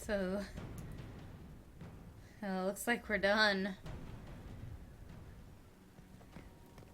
So, looks like we're done.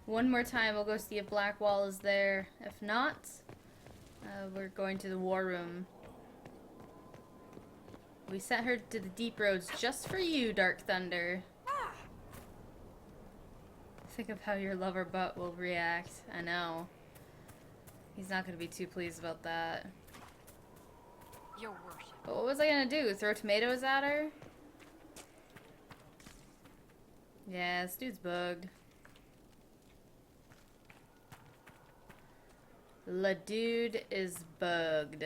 One more time, we'll go see if Blackwall is there. If not, we're going to the war room. We sent her to the deep roads just for you, Dark Thunder. Think of how your lover butt will react. I know. He's not going to be too pleased about that. Your worship. But what was I going to do? Throw tomatoes at her? Yeah, this dude's bugged. La dude is bugged.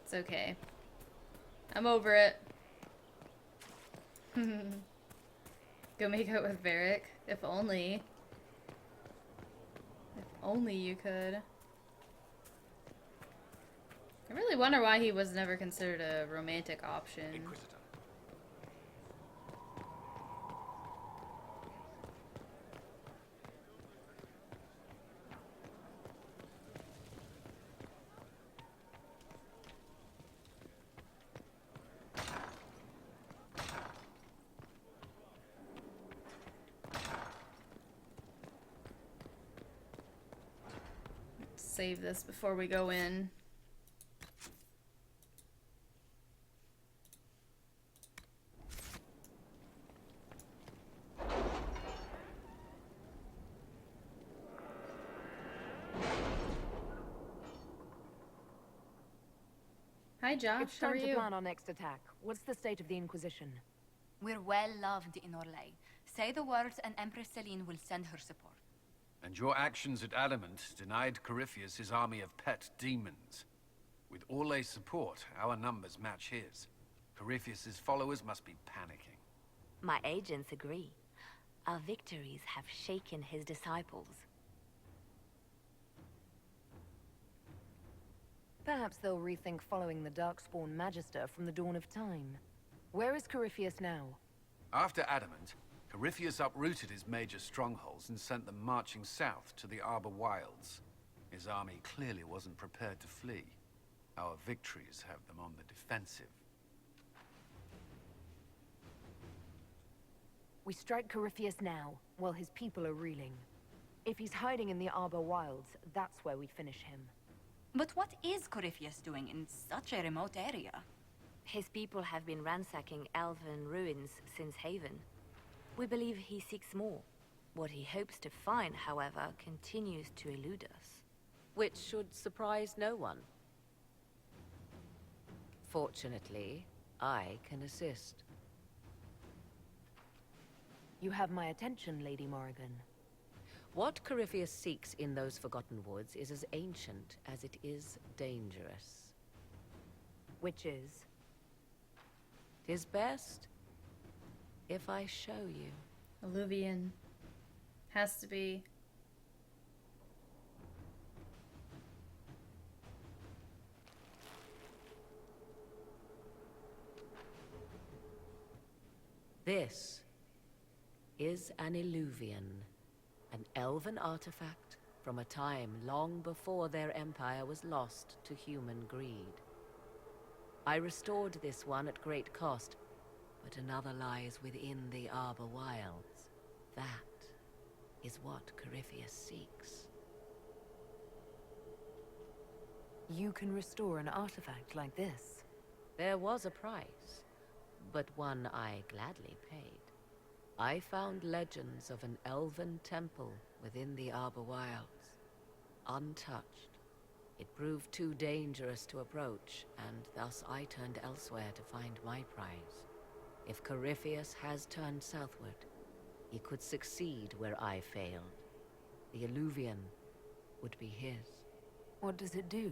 It's okay. I'm over it. Go make out with Varric. If only. If only you could. I really wonder why he was never considered a romantic option. Inquisitor. Save this before we go in. Hi Josh, It's how are time to you? plan our next attack. What's the state of the Inquisition? We're well loved in Orlais. Say the words and Empress Celine will send her support. And your actions at Adamant denied Corypheus his army of pet demons. With Orlay's support, our numbers match his. Corypheus's followers must be panicking. My agents agree. Our victories have shaken his disciples. Perhaps they'll rethink following the Darkspawn Magister from the dawn of time. Where is Corypheus now? After Adamant, Corypheus uprooted his major strongholds and sent them marching south to the Arbor Wilds. His army clearly wasn't prepared to flee. Our victories have them on the defensive. We strike Corypheus now, while his people are reeling. If he's hiding in the Arbor Wilds, that's where we finish him. But what is Corypheus doing in such a remote area? His people have been ransacking elven ruins since Haven. We believe he seeks more. What he hopes to find, however, continues to elude us. Which should surprise no one. Fortunately, I can assist. You have my attention, Lady Morrigan. What Corypheus seeks in those Forgotten Woods is as ancient as it is dangerous. Which is? 'Tis best if I show you. Eluvian. Has to be. This is an Eluvian, an elven artifact from a time long before their empire was lost to human greed. I restored this one at great cost, but another lies within the Arbor Wilds. That is what Corypheus seeks. You can restore an artifact like this. There was a price, but one I gladly paid. I found legends of an elven temple within the Arbor Wilds, untouched. It proved too dangerous to approach, and thus I turned elsewhere to find my prize. If Corypheus has turned southward, he could succeed where I failed. The Eluvian would be his. What does it do?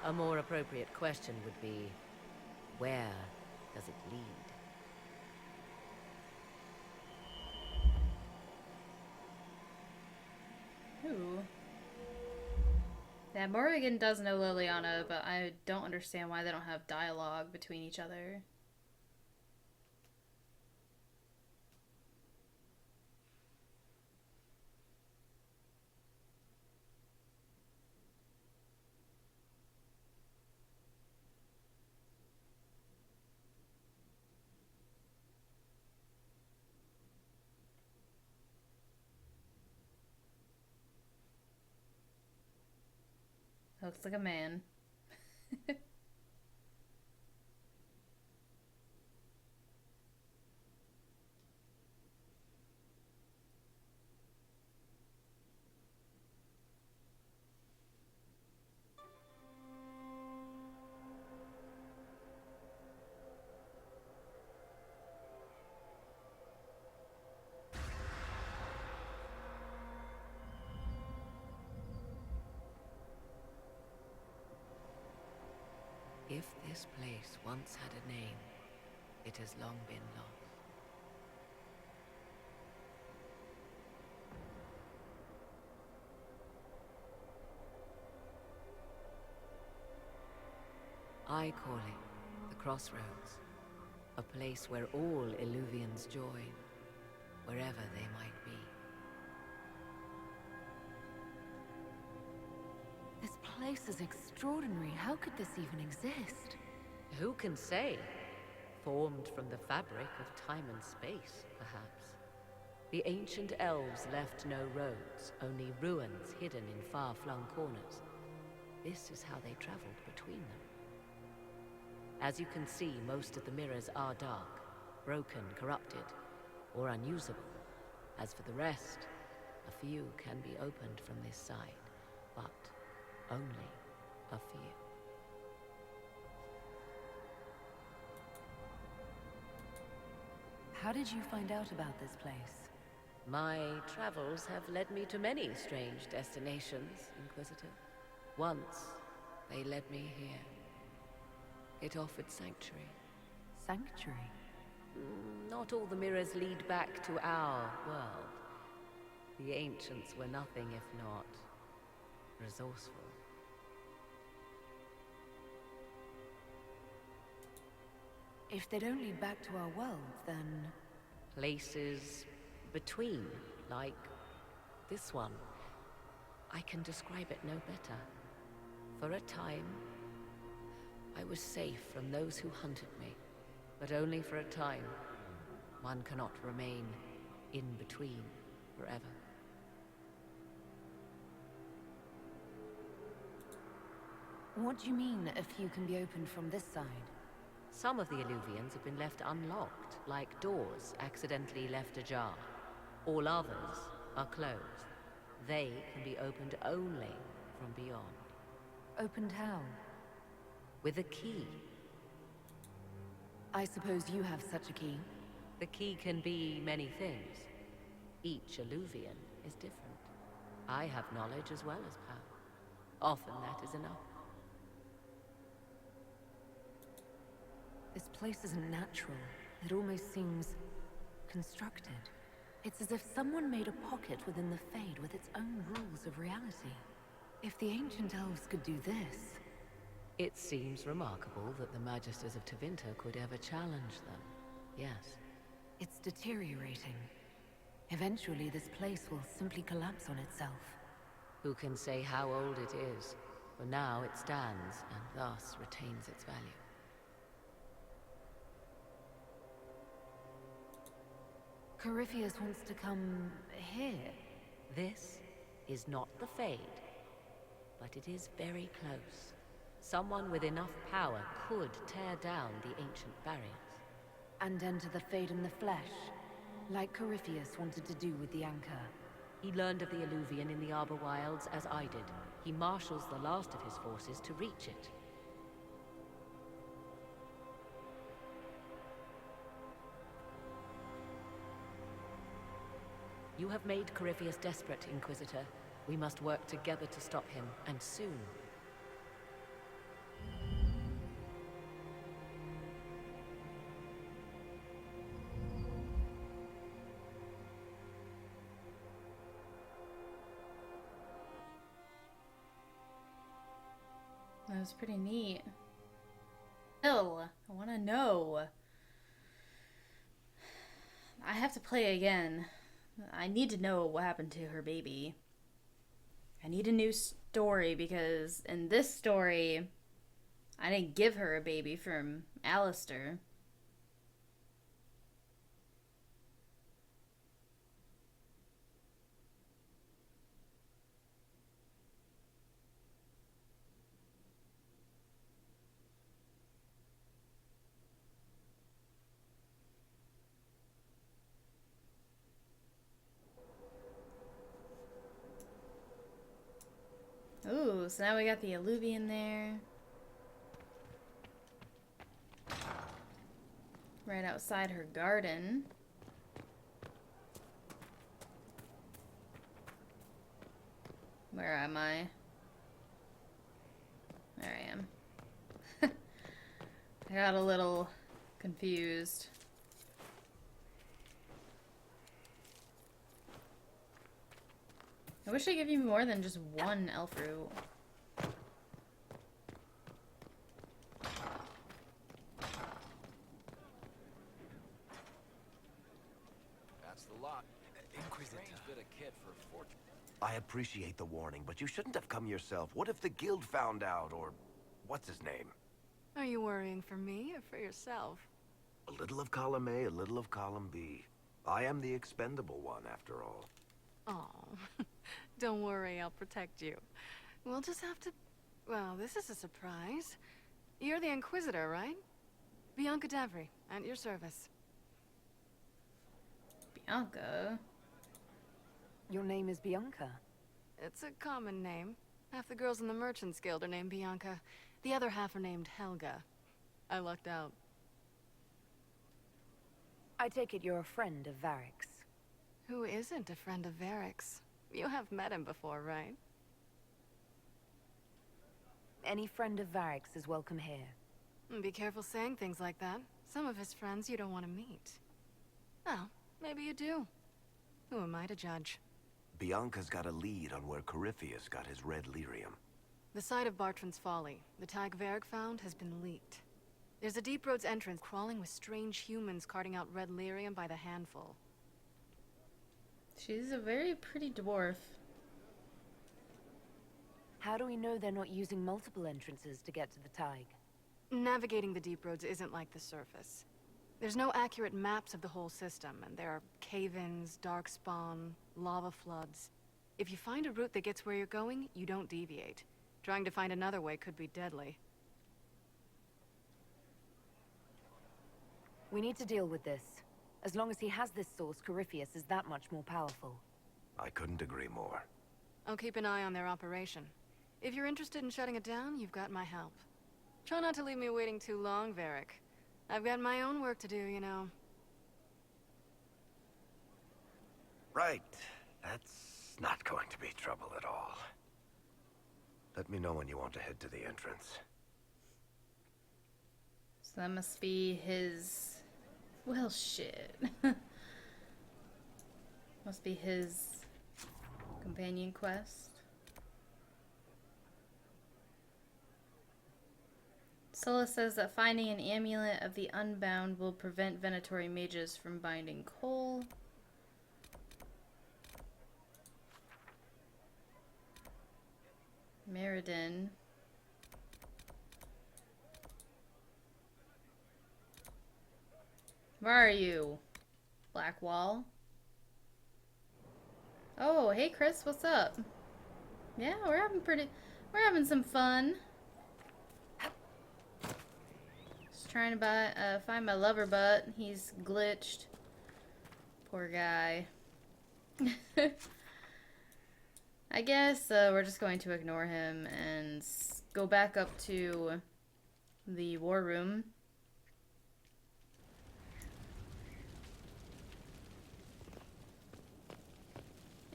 A more appropriate question would be, where does it lead? Ooh. Yeah, Morrigan does know Liliana, but I don't understand why they don't have dialogue between each other. Looks like a man. If this place once had a name, it has long been lost. I call it the Crossroads, a place where all Eluvians join, wherever they might be. This place is extraordinary. How could this even exist? Who can say? Formed from the fabric of time and space, perhaps. The ancient elves left no roads, only ruins hidden in far-flung corners. This is how they traveled between them. As you can see, most of the mirrors are dark, broken, corrupted, or unusable. As for the rest, a few can be opened from this side, but only a few. How did you find out about this place? My travels have led me to many strange destinations, Inquisitor. Once, they led me here. It offered sanctuary. Sanctuary? Not all the mirrors lead back to our world. The ancients were nothing if not resourceful. If they don't lead back to our world, then... Places between, like this one. I can describe it no better. For a time, I was safe from those who hunted me, but only for a time. One cannot remain in between forever. What do you mean, a few can be opened from this side? Some of the Eluvians have been left unlocked, like doors accidentally left ajar. All others are closed. They can be opened only from beyond. Opened how? With a key. I suppose you have such a key. The key can be many things. Each Eluvian is different. I have knowledge as well as power. Often that is enough. This place isn't natural. It almost seems constructed. It's as if someone made a pocket within the Fade with its own rules of reality. If the ancient elves could do this... It seems remarkable that the Magisters of Tevinter could ever challenge them. Yes. It's deteriorating. Eventually, this place will simply collapse on itself. Who can say how old it is? For now it stands, and thus retains its value. Corypheus wants to come here. This is not the Fade, but it is very close. Someone with enough power could tear down the ancient barriers. And enter the Fade in the flesh, like Corypheus wanted to do with the Anchor. He learned of the Eluvian in the Arbor Wilds as I did. He marshals the last of his forces to reach it. You have made Corypheus desperate, Inquisitor. We must work together to stop him, and soon. That was pretty neat. Still, I want to know. I have to play again. I need to know what happened to her baby. I need a new story because in this story, I didn't give her a baby from Alistair. so now we got the Eluvian there. Right outside her garden. Where am I? There I am. I got a little confused. I wish I gave you more than just one elf root. That's the lot. Inquisitor bit of kit for a fortune. I appreciate the warning, but you shouldn't have come yourself. What if the guild found out, or what's his name? Are you worrying for me or for yourself? A little of column A, a little of column B. I am the expendable one, after all. Oh, don't worry, I'll protect you. We'll just have to... Well, this is a surprise. You're the Inquisitor, right? Bianca Davry, at your service. Bianca? Your name is Bianca. It's a common name. Half the girls in the Merchants Guild are named Bianca. The other half are named Helga. I lucked out. I take it you're a friend of Varric's. Who isn't a friend of Varric's? You have met him before, right? Any friend of Varric's is welcome here. Be careful saying things like that. Some of his friends you don't want to meet. Well, maybe you do. Who am I to judge? Bianca's got a lead on where Corypheus got his red lyrium. The site of Bartran's Folly, the tag Varric found, has been leaked. There's a Deep Roads entrance crawling with strange humans carting out red lyrium by the handful. She's a very pretty dwarf. How do we know they're not using multiple entrances to get to the Tig? Navigating the Deep Roads isn't like the surface. There's no accurate maps of the whole system, and there are cave-ins, darkspawn, lava floods. If you find a route that gets where you're going, you don't deviate. Trying to find another way could be deadly. We need to deal with this. As long as he has this source, Corypheus is that much more powerful. I couldn't agree more. I'll keep an eye on their operation. If you're interested in shutting it down, you've got my help. Try not to leave me waiting too long, Varric. I've got my own work to do, you know. Right. That's not going to be trouble at all. Let me know when you want to head to the entrance. So that must be his... Well, shit. Must be his companion quest. Sulla says that finding an amulet of the Unbound will prevent Venatori mages from binding Cole. Meriden. Where are you? Blackwall. Oh, hey Chris, what's up? Yeah, we're having some fun. Just trying to find my lover butt. He's glitched. Poor guy. I guess we're just going to ignore him and go back up to the war room.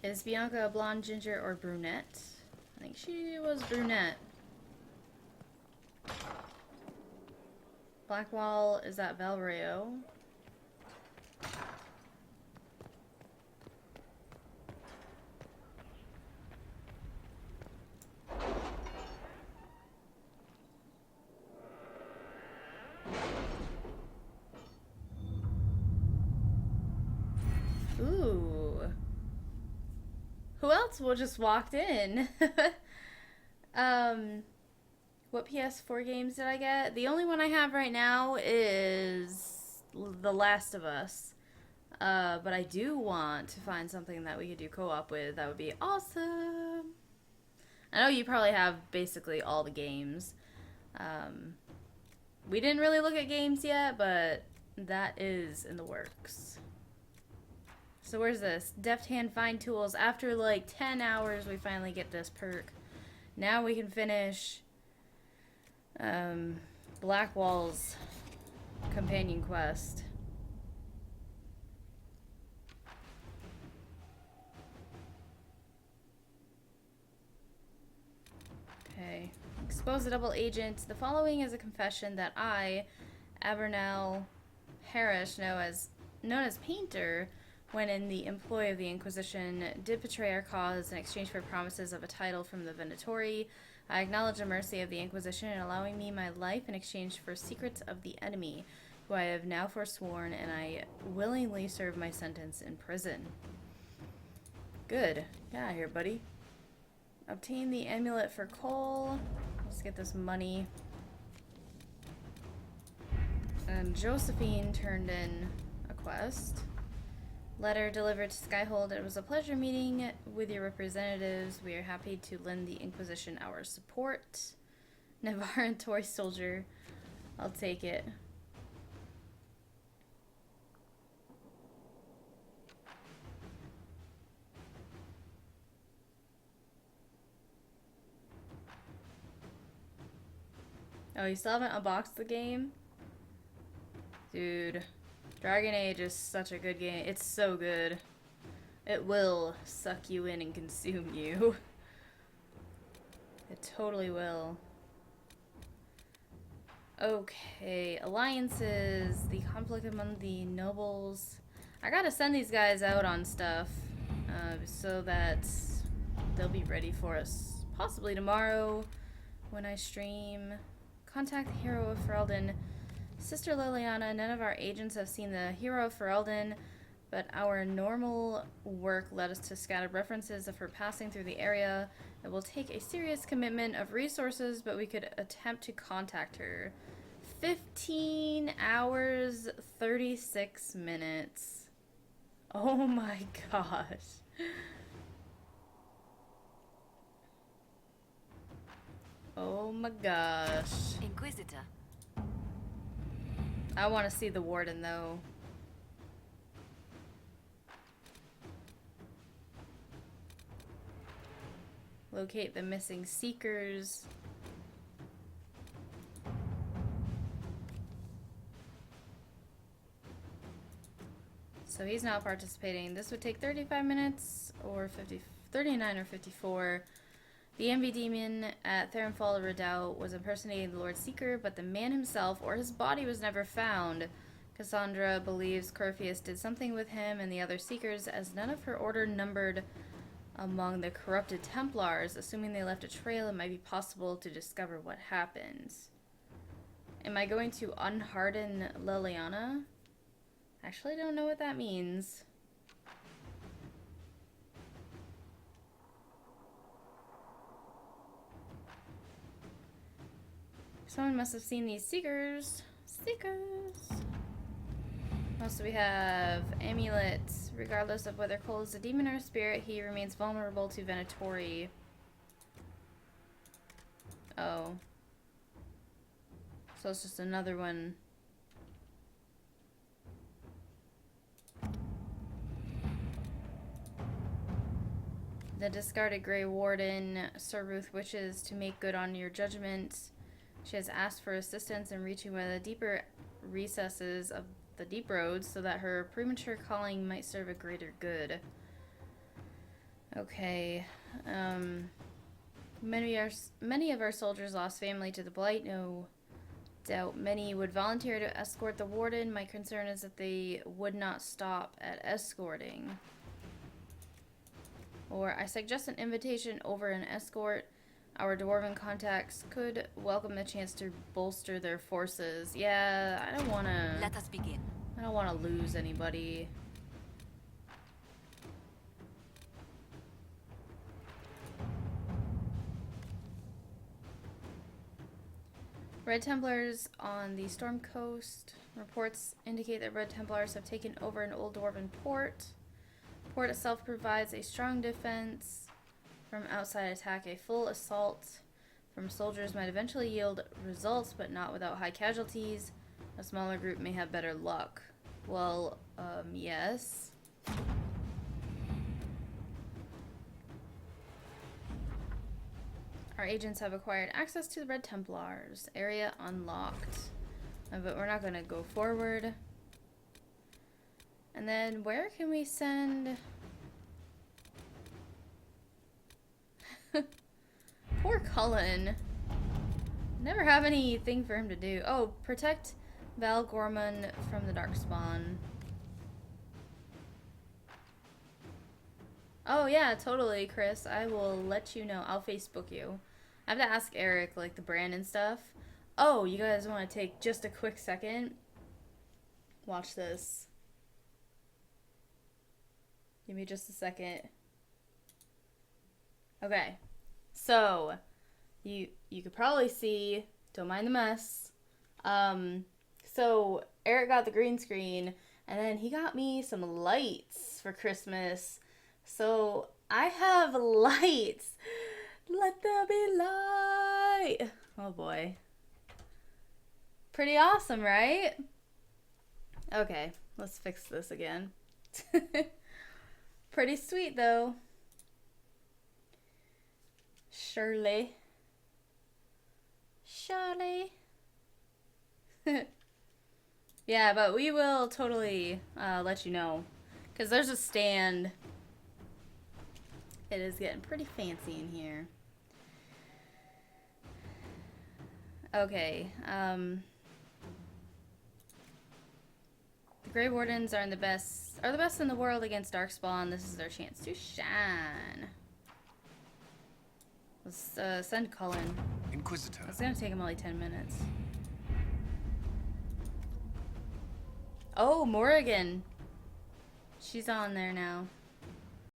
Is Bianca a blonde, ginger, or brunette? I think she was brunette. Blackwall is at Valrio. Ooh. Who else just walked in? What PS4 games did I get? The only one I have right now is The Last of Us. But I do want to find something that we could do co-op with. That would be awesome. I know you probably have basically all the games. We didn't really look at games yet, but that is in the works. So where's this? Deft hand find tools. After like 10 hours, we finally get this perk. Now we can finish Blackwall's companion quest. Okay. Expose the double agent. The following is a confession that I, Abernell Harris, known as Painter, when in the employ of the Inquisition, did betray our cause in exchange for promises of a title from the Venatori. I acknowledge the mercy of the Inquisition in allowing me my life in exchange for secrets of the enemy, who I have now forsworn, and I willingly serve my sentence in prison. Good. Get out of here, buddy. Obtain the amulet for Cole. Let's get this money. And Josephine turned in a quest. Letter delivered to Skyhold. It was a pleasure meeting with your representatives. We are happy to lend the Inquisition our support. Navarran toy soldier. I'll take it. Oh, you still haven't unboxed the game? Dude, Dragon Age is such a good game. It's so good. It will suck you in and consume you. It totally will. Okay, alliances, the conflict among the nobles. I gotta send these guys out on stuff so that they'll be ready for us possibly tomorrow when I stream. Contact the hero of Ferelden. Sister Liliana, none of our agents have seen the hero of Ferelden, but our normal work led us to scattered references of her passing through the area. It will take a serious commitment of resources, but we could attempt to contact her. 15 hours, 36 minutes. Oh my gosh. Oh my gosh. Inquisitor. I want to see the warden though. Locate the missing seekers. So he's not participating. This would take 35 minutes or 39 or 54. The envy demon at Therenfall Redoubt was impersonating the Lord Seeker, but the man himself or his body was never found. Cassandra believes Corpheus did something with him and the other Seekers, as none of her order numbered among the corrupted Templars. Assuming they left a trail, it might be possible to discover what happened. Am I going to unharden Liliana? Actually, I don't know what that means. Someone must have seen these seekers. Seekers. What else do we have? Amulets. Regardless of whether Cole is a demon or a spirit, he remains vulnerable to Venatori. Oh. So it's just another one. The discarded Grey Warden, Sir Ruth wishes to make good on your judgment. She has asked for assistance in reaching one of the deeper recesses of the deep roads so that her premature calling might serve a greater good. Okay. Many of our soldiers lost family to the Blight. No doubt many would volunteer to escort the warden. My concern is that they would not stop at escorting. Or I suggest an invitation over an escort. Our dwarven contacts could welcome the chance to bolster their forces. Yeah, I don't want to... Let us begin. I don't want to lose anybody. Red Templars on the Storm Coast. Reports indicate that Red Templars have taken over an old dwarven port. The port itself provides a strong defense from outside attack. A full assault from soldiers might eventually yield results, but not without high casualties. A smaller group may have better luck. Well, yes. Our agents have acquired access to the Red Templars. Area unlocked. But we're not going to go forward. And then where can we send... Poor Cullen. Never have anything for him to do. Oh, protect Val Gorman from the Darkspawn. Oh yeah, totally, Chris. I will let you know. I'll Facebook you. I have to ask Eric, like, the brand and stuff. Oh, you guys want to take just a quick second? Watch this. Give me just a second. Okay. So, you could probably see, don't mind the mess. So Eric got the green screen, and then he got me some lights for Christmas. So I have lights. Let there be light. Oh boy. Pretty awesome, right? Okay, let's fix this again. Pretty sweet though. Shirley. Yeah, but we will totally let you know. Because there's a stand. It is getting pretty fancy in here. Okay. The Grey Wardens are the best in the world against Darkspawn. This is their chance to shine. Let's send Cullen. Inquisitor. It's gonna take him only 10 minutes. Oh, Morrigan. She's on there now.